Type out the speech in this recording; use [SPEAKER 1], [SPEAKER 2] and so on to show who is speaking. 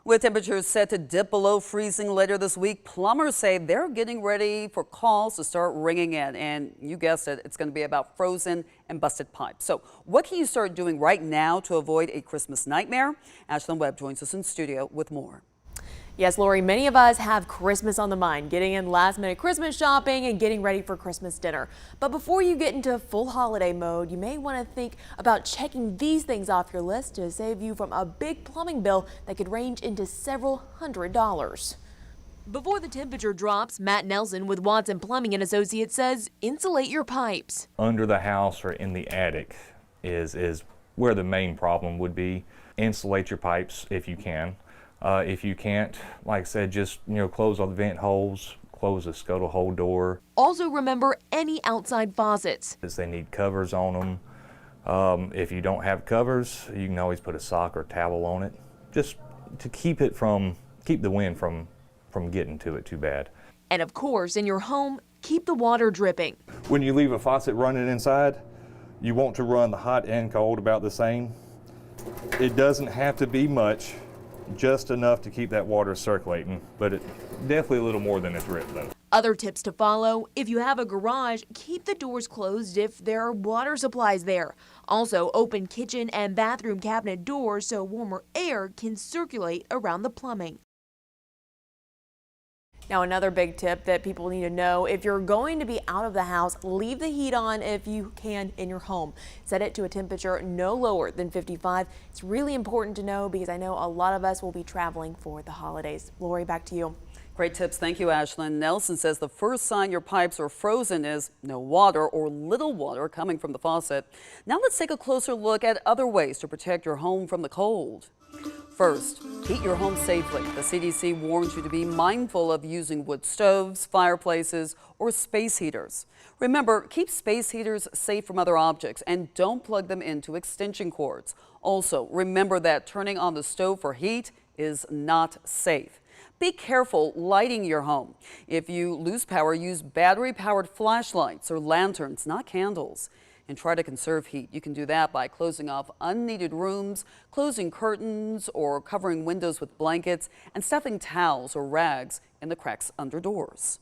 [SPEAKER 1] With temperatures set to dip below freezing later this week, plumbers say they're getting ready for calls to start ringing in. And you guessed it, it's going to be about frozen and busted pipes. So what can you start doing right now to avoid a Christmas nightmare? Ashlyn Webb joins us in studio with more.
[SPEAKER 2] Yes, Lori, many of us have Christmas on the mind, getting in last-minute Christmas shopping and getting ready for Christmas dinner. But before you get into full holiday mode, you may want to think about checking these things off your list to save you from a big plumbing bill that could range into several $100s. Before the temperature drops, Matt Nelson with Watson Plumbing and Associates says insulate your pipes.
[SPEAKER 3] Under the house or in the attic is where the main problem would be. Insulate your pipes if you can. If you can't, like I said, just close all the vent holes, close the scuttle hole door.
[SPEAKER 2] Also remember any outside faucets.
[SPEAKER 3] They need covers on them. If you don't have covers, you can always put a sock or towel on it, just to keep the wind from getting to it too bad.
[SPEAKER 2] And of course, in your home, keep the water dripping.
[SPEAKER 3] When you leave a faucet running inside, you want to run the hot and cold about the same. It doesn't have to be much. Just enough to keep that water circulating, but definitely a little more than a drip though.
[SPEAKER 2] Other tips to follow: if you have a garage, keep the doors closed if there are water supplies there. Also, open kitchen and bathroom cabinet doors so warmer air can circulate around the plumbing. Now, another big tip that people need to know: if you're going to be out of the house, leave the heat on if you can in your home. Set it to a temperature no lower than 55. It's really important to know because I know a lot of us will be traveling for the holidays. Lori, back to you.
[SPEAKER 1] Great tips. Thank you, Ashlyn. Nelson says the first sign your pipes are frozen is no water or little water coming from the faucet. Now let's take a closer look at other ways to protect your home from the cold. First, heat your home safely. The CDC warns you to be mindful of using wood stoves, fireplaces, or space heaters. Remember, keep space heaters safe from other objects and don't plug them into extension cords. Also, remember that turning on the stove for heat is not safe. Be careful lighting your home. If you lose power, use battery-powered flashlights or lanterns, not candles. And try to conserve heat. You can do that by closing off unneeded rooms, closing curtains or covering windows with blankets, and stuffing towels or rags in the cracks under doors.